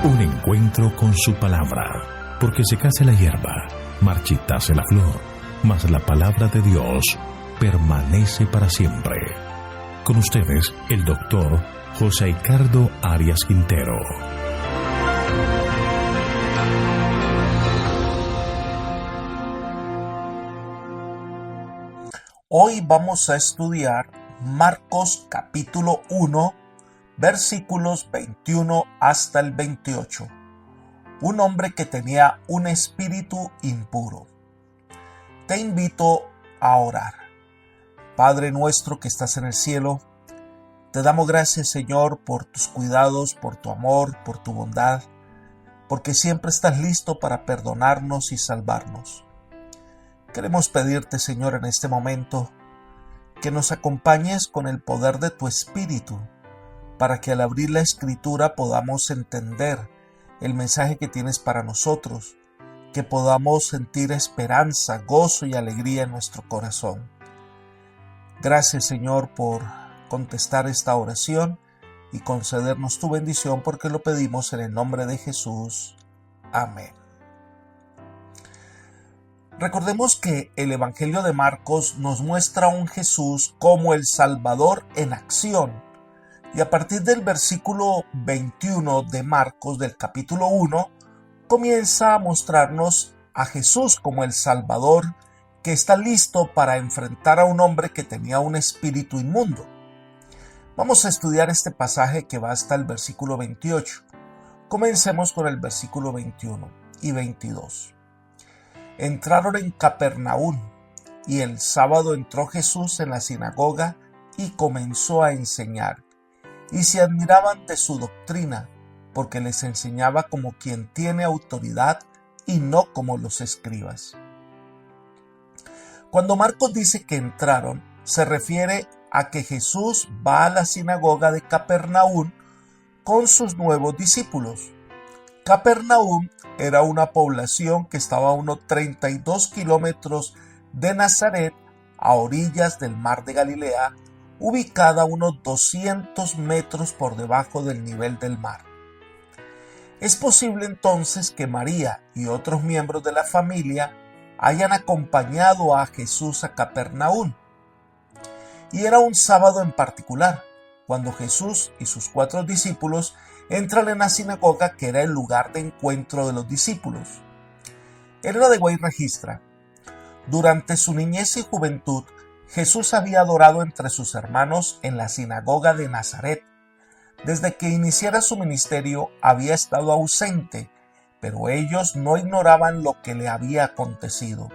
Un encuentro con su palabra, porque secase la hierba, marchitase la flor, mas la palabra de Dios permanece para siempre. Con ustedes, el doctor José Ricardo Arias Quintero. Hoy vamos a estudiar Marcos capítulo 1, versículos 21 hasta el 28. Un hombre que tenía un espíritu impuro. Te invito a orar. Padre nuestro que estás en el cielo, te damos gracias, Señor, por tus cuidados, por tu amor, por tu bondad, porque siempre estás listo para perdonarnos y salvarnos. Queremos pedirte, Señor, en este momento, que nos acompañes con el poder de tu Espíritu, para que al abrir la Escritura podamos entender el mensaje que tienes para nosotros, que podamos sentir esperanza, gozo y alegría en nuestro corazón. Gracias, Señor, por contestar esta oración y concedernos tu bendición, porque lo pedimos en el nombre de Jesús. Amén. Recordemos que el Evangelio de Marcos nos muestra a un Jesús como el Salvador en acción. Y a partir del versículo 21 de Marcos, del capítulo 1, comienza a mostrarnos a Jesús como el Salvador que está listo para enfrentar a un hombre que tenía un espíritu inmundo. Vamos a estudiar este pasaje que va hasta el versículo 28. Comencemos con el versículo 21 y 22. Entraron en Capernaum, y el sábado entró Jesús en la sinagoga y comenzó a enseñar. Y se admiraban de su doctrina, porque les enseñaba como quien tiene autoridad y no como los escribas. Cuando Marcos dice que entraron, se refiere a que Jesús va a la sinagoga de Capernaum con sus nuevos discípulos. Capernaum era una población que estaba a unos 32 kilómetros de Nazaret, a orillas del mar de Galilea, ubicada a unos 200 metros por debajo del nivel del mar. Es posible entonces que María y otros miembros de la familia hayan acompañado a Jesús a Capernaum. Y era un sábado en particular, cuando Jesús y sus 4 discípulos entran en la sinagoga, que era el lugar de encuentro de los discípulos. Elena de Guay registra: durante su niñez y juventud, Jesús había adorado entre sus hermanos en la sinagoga de Nazaret. Desde que iniciara su ministerio había estado ausente, pero ellos no ignoraban lo que le había acontecido.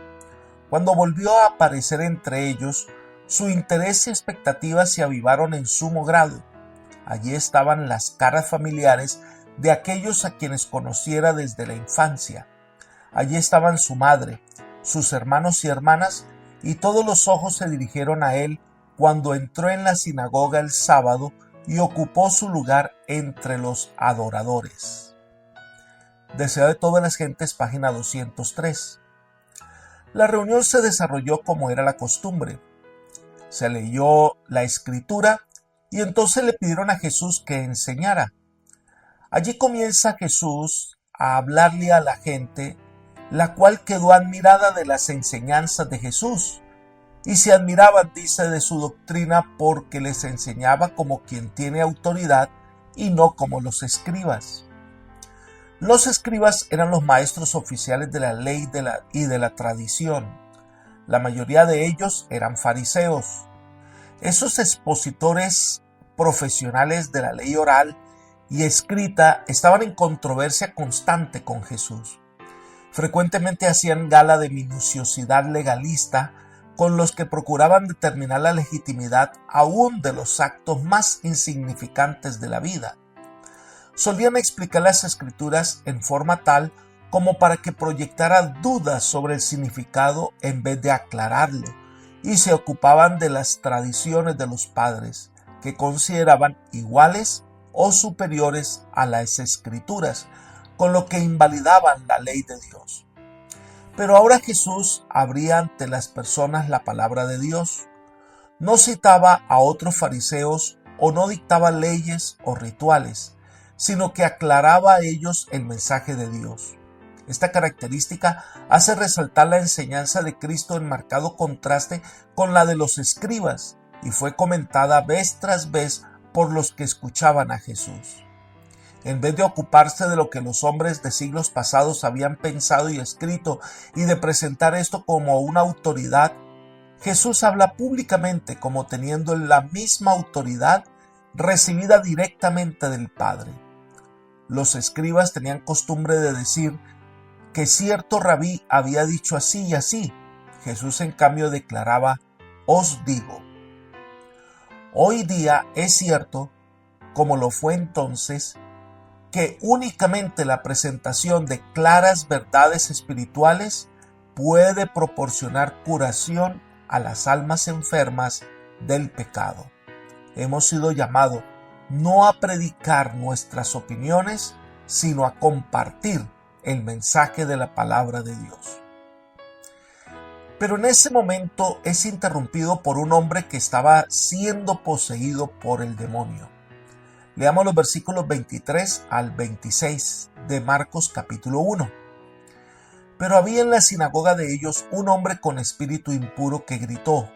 Cuando volvió a aparecer entre ellos, su interés y expectativas se avivaron en sumo grado. Allí estaban las caras familiares de aquellos a quienes conociera desde la infancia. Allí estaban su madre, sus hermanos y hermanas, y todos los ojos se dirigieron a él cuando entró en la sinagoga el sábado y ocupó su lugar entre los adoradores. Deseo de todas las gentes, página 203. La reunión se desarrolló como era la costumbre. Se leyó la Escritura y entonces le pidieron a Jesús que enseñara. Allí comienza Jesús a hablarle a la gente, la cual quedó admirada de las enseñanzas de Jesús. Y se admiraban, dice, de su doctrina, porque les enseñaba como quien tiene autoridad y no como los escribas. Los escribas eran los maestros oficiales de la ley y de la tradición. La mayoría de ellos eran fariseos. Esos expositores profesionales de la ley oral y escrita estaban en controversia constante con Jesús. Frecuentemente hacían gala de minuciosidad legalista, con los que procuraban determinar la legitimidad aún de los actos más insignificantes de la vida. Solían explicar las Escrituras en forma tal como para que proyectara dudas sobre el significado en vez de aclararlo, y se ocupaban de las tradiciones de los padres, que consideraban iguales o superiores a las Escrituras, con lo que invalidaban la ley de Dios. Pero ahora Jesús abría ante las personas la palabra de Dios. No citaba a otros fariseos o no dictaba leyes o rituales, sino que aclaraba a ellos el mensaje de Dios. Esta característica hace resaltar la enseñanza de Cristo en marcado contraste con la de los escribas y fue comentada vez tras vez por los que escuchaban a Jesús. En vez de ocuparse de lo que los hombres de siglos pasados habían pensado y escrito y de presentar esto como una autoridad, Jesús habla públicamente como teniendo la misma autoridad recibida directamente del Padre. Los escribas tenían costumbre de decir que cierto rabí había dicho así y así. Jesús en cambio declaraba: os digo. Hoy día es cierto, como lo fue entonces, que únicamente la presentación de claras verdades espirituales puede proporcionar curación a las almas enfermas del pecado. Hemos sido llamados no a predicar nuestras opiniones, sino a compartir el mensaje de la palabra de Dios. Pero en ese momento es interrumpido por un hombre que estaba siendo poseído por el demonio. Leamos los versículos 23 al 26 de Marcos capítulo 1. Pero había en la sinagoga de ellos un hombre con espíritu impuro que gritó: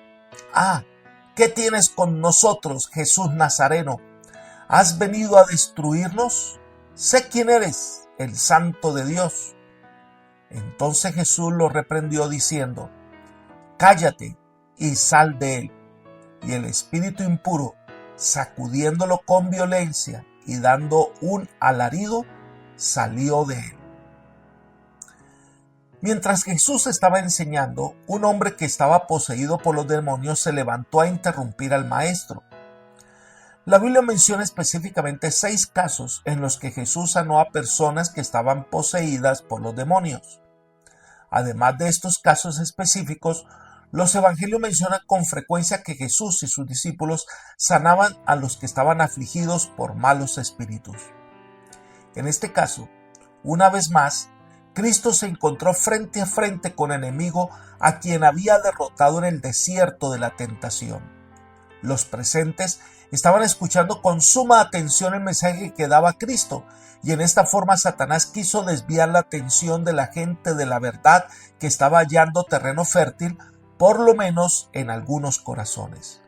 «¡Ah! ¿Qué tienes con nosotros, Jesús Nazareno? ¿Has venido a destruirnos? Sé quién eres, el Santo de Dios». Entonces Jesús lo reprendió diciendo: «Cállate y sal de él». Y el espíritu impuro, sacudiéndolo con violencia y dando un alarido, salió de él. Mientras Jesús estaba enseñando, un hombre que estaba poseído por los demonios se levantó a interrumpir al maestro. La Biblia menciona específicamente 6 casos en los que Jesús sanó a personas que estaban poseídas por los demonios. Además de estos casos específicos, los evangelios mencionan con frecuencia que Jesús y sus discípulos sanaban a los que estaban afligidos por malos espíritus. En este caso, una vez más, Cristo se encontró frente a frente con el enemigo a quien había derrotado en el desierto de la tentación. Los presentes estaban escuchando con suma atención el mensaje que daba Cristo, y en esta forma Satanás quiso desviar la atención de la gente de la verdad que estaba hallando terreno fértil, por lo menos en algunos corazones.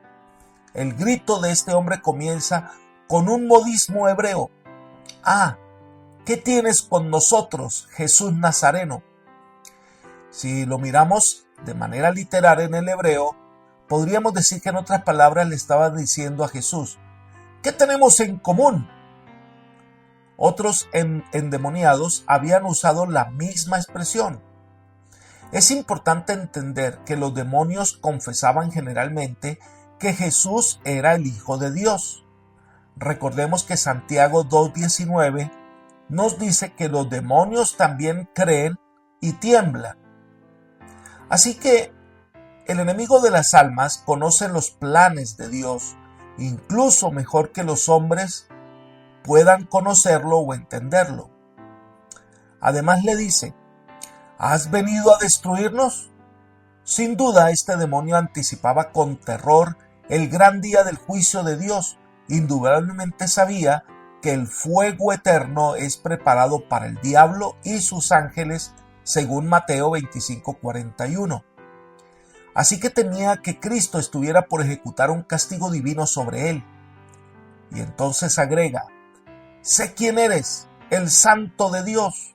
El grito de este hombre comienza con un modismo hebreo: «Ah, ¿qué tienes con nosotros, Jesús Nazareno?». Si lo miramos de manera literal en el hebreo, podríamos decir que en otras palabras le estaban diciendo a Jesús: «¿Qué tenemos en común?». Otros endemoniados habían usado la misma expresión. Es importante entender que los demonios confesaban generalmente que Jesús era el Hijo de Dios. Recordemos que Santiago 2:19 nos dice que los demonios también creen y tiemblan. Así que el enemigo de las almas conoce los planes de Dios, incluso mejor que los hombres puedan conocerlo o entenderlo. Además le dice: ¿has venido a destruirnos? Sin duda, este demonio anticipaba con terror el gran día del juicio de Dios. Indudablemente sabía que el fuego eterno es preparado para el diablo y sus ángeles, según Mateo 25:41. Así que temía que Cristo estuviera por ejecutar un castigo divino sobre él. Y entonces agrega: «Sé quién eres, el Santo de Dios».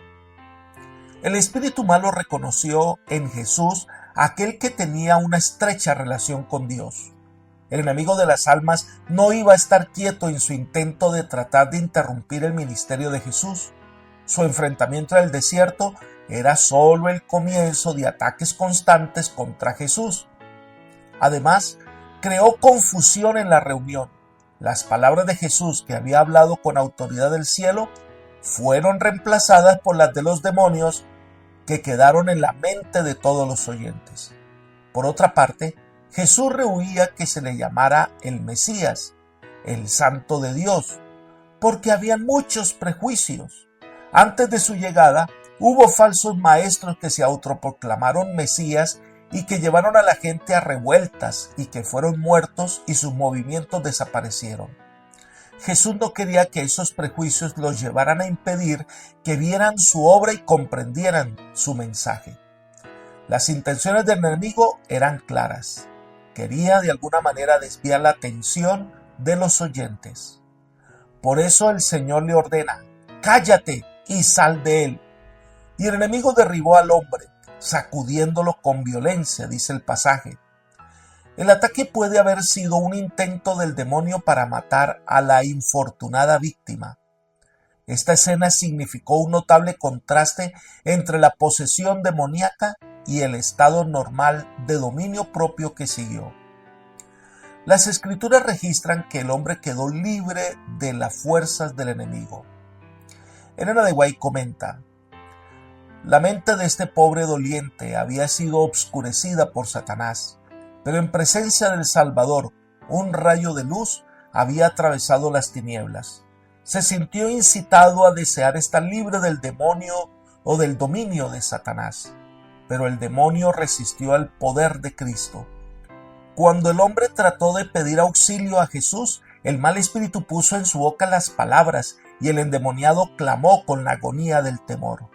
El espíritu malo reconoció en Jesús a aquel que tenía una estrecha relación con Dios. El enemigo de las almas no iba a estar quieto en su intento de tratar de interrumpir el ministerio de Jesús. Su enfrentamiento en el desierto era solo el comienzo de ataques constantes contra Jesús. Además, creó confusión en la reunión. Las palabras de Jesús, que había hablado con autoridad del cielo, fueron reemplazadas por las de los demonios, que quedaron en la mente de todos los oyentes. Por otra parte, Jesús rehuía que se le llamara el Mesías, el Santo de Dios, porque había muchos prejuicios. Antes de su llegada, hubo falsos maestros que se autoproclamaron Mesías y que llevaron a la gente a revueltas y que fueron muertos y sus movimientos desaparecieron. Jesús no quería que esos prejuicios los llevaran a impedir que vieran su obra y comprendieran su mensaje. Las intenciones del enemigo eran claras. Quería de alguna manera desviar la atención de los oyentes. Por eso el Señor le ordena: cállate y sal de él. Y el enemigo derribó al hombre, sacudiéndolo con violencia, dice el pasaje. El ataque puede haber sido un intento del demonio para matar a la infortunada víctima. Esta escena significó un notable contraste entre la posesión demoníaca y el estado normal de dominio propio que siguió. Las escrituras registran que el hombre quedó libre de las fuerzas del enemigo. Elena de White comenta: la mente de este pobre doliente había sido obscurecida por Satanás, pero en presencia del Salvador, un rayo de luz había atravesado las tinieblas. Se sintió incitado a desear estar libre del demonio o del dominio de Satanás, pero el demonio resistió al poder de Cristo. Cuando el hombre trató de pedir auxilio a Jesús, el mal espíritu puso en su boca las palabras y el endemoniado clamó con la agonía del temor.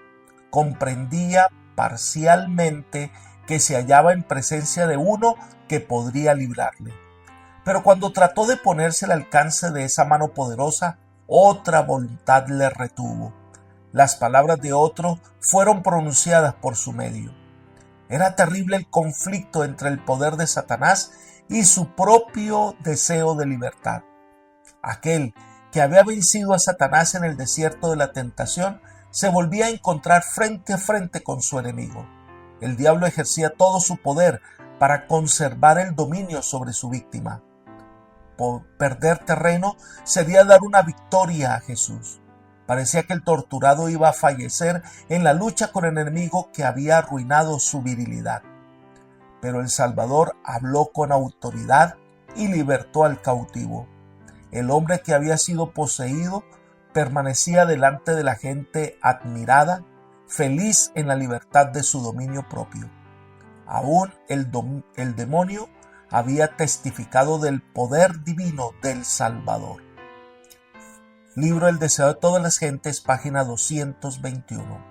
Comprendía parcialmente que se hallaba en presencia de uno que podría librarle. Pero cuando trató de ponerse al alcance de esa mano poderosa, otra voluntad le retuvo. Las palabras de otro fueron pronunciadas por su medio. Era terrible el conflicto entre el poder de Satanás y su propio deseo de libertad. Aquel que había vencido a Satanás en el desierto de la tentación se volvía a encontrar frente a frente con su enemigo. El diablo ejercía todo su poder para conservar el dominio sobre su víctima. Por perder terreno sería dar una victoria a Jesús. Parecía que el torturado iba a fallecer en la lucha con el enemigo que había arruinado su virilidad. Pero el Salvador habló con autoridad y libertó al cautivo. El hombre que había sido poseído permanecía delante de la gente admirada, feliz en la libertad de su dominio propio. Aún el demonio había testificado del poder divino del Salvador. Libro El deseo de todas las gentes, página 221.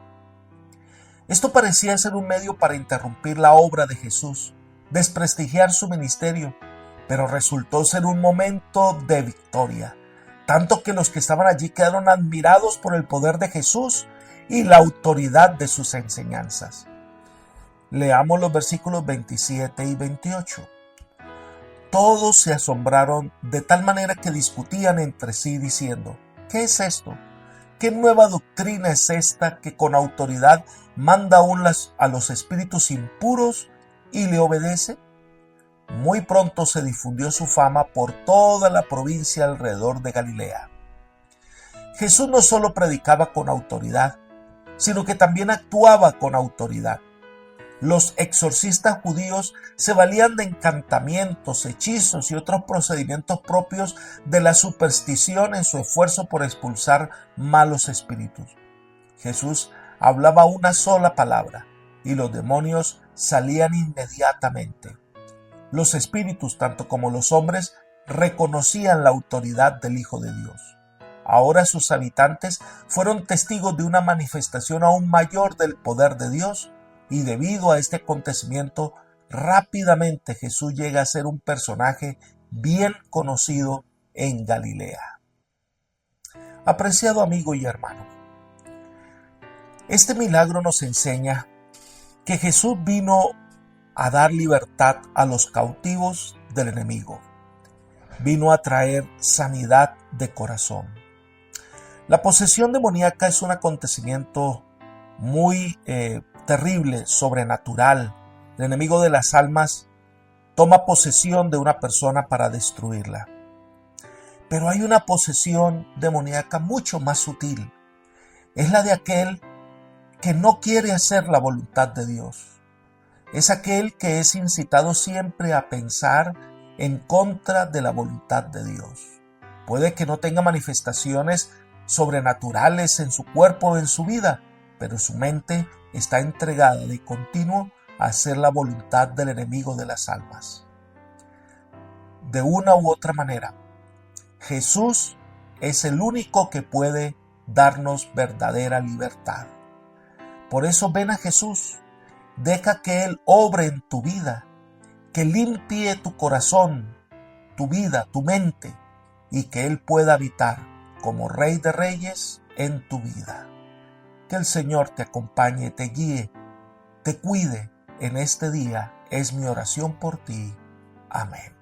Esto parecía ser un medio para interrumpir la obra de Jesús, desprestigiar su ministerio, pero resultó ser un momento de victoria, tanto que los que estaban allí quedaron admirados por el poder de Jesús y la autoridad de sus enseñanzas. Leamos los versículos 27 y 28. Todos se asombraron de tal manera que discutían entre sí diciendo: ¿qué es esto? ¿Qué nueva doctrina es esta que con autoridad manda aún a los espíritus impuros y le obedece? Muy pronto se difundió su fama por toda la provincia alrededor de Galilea. Jesús no solo predicaba con autoridad, sino que también actuaba con autoridad. Los exorcistas judíos se valían de encantamientos, hechizos y otros procedimientos propios de la superstición en su esfuerzo por expulsar malos espíritus. Jesús hablaba una sola palabra y los demonios salían inmediatamente. Los espíritus, tanto como los hombres, reconocían la autoridad del Hijo de Dios. Ahora sus habitantes fueron testigos de una manifestación aún mayor del poder de Dios, y debido a este acontecimiento, rápidamente Jesús llega a ser un personaje bien conocido en Galilea. Apreciado amigo y hermano, este milagro nos enseña que Jesús vino a dar libertad a los cautivos del enemigo. Vino a traer sanidad de corazón. La posesión demoníaca es un acontecimiento muy terrible, sobrenatural. El enemigo de las almas toma posesión de una persona para destruirla. Pero hay una posesión demoníaca mucho más sutil. Es la de aquel que no quiere hacer la voluntad de Dios. Es aquel que es incitado siempre a pensar en contra de la voluntad de Dios. Puede que no tenga manifestaciones sobrenaturales en su cuerpo o en su vida, pero su mente está entregada de continuo a hacer la voluntad del enemigo de las almas. De una u otra manera, Jesús es el único que puede darnos verdadera libertad. Por eso ven a Jesús, deja que Él obre en tu vida, que limpie tu corazón, tu vida, tu mente, y que Él pueda habitar como Rey de Reyes en tu vida. Que el Señor te acompañe, te guíe, te cuide en este día, es mi oración por ti. Amén.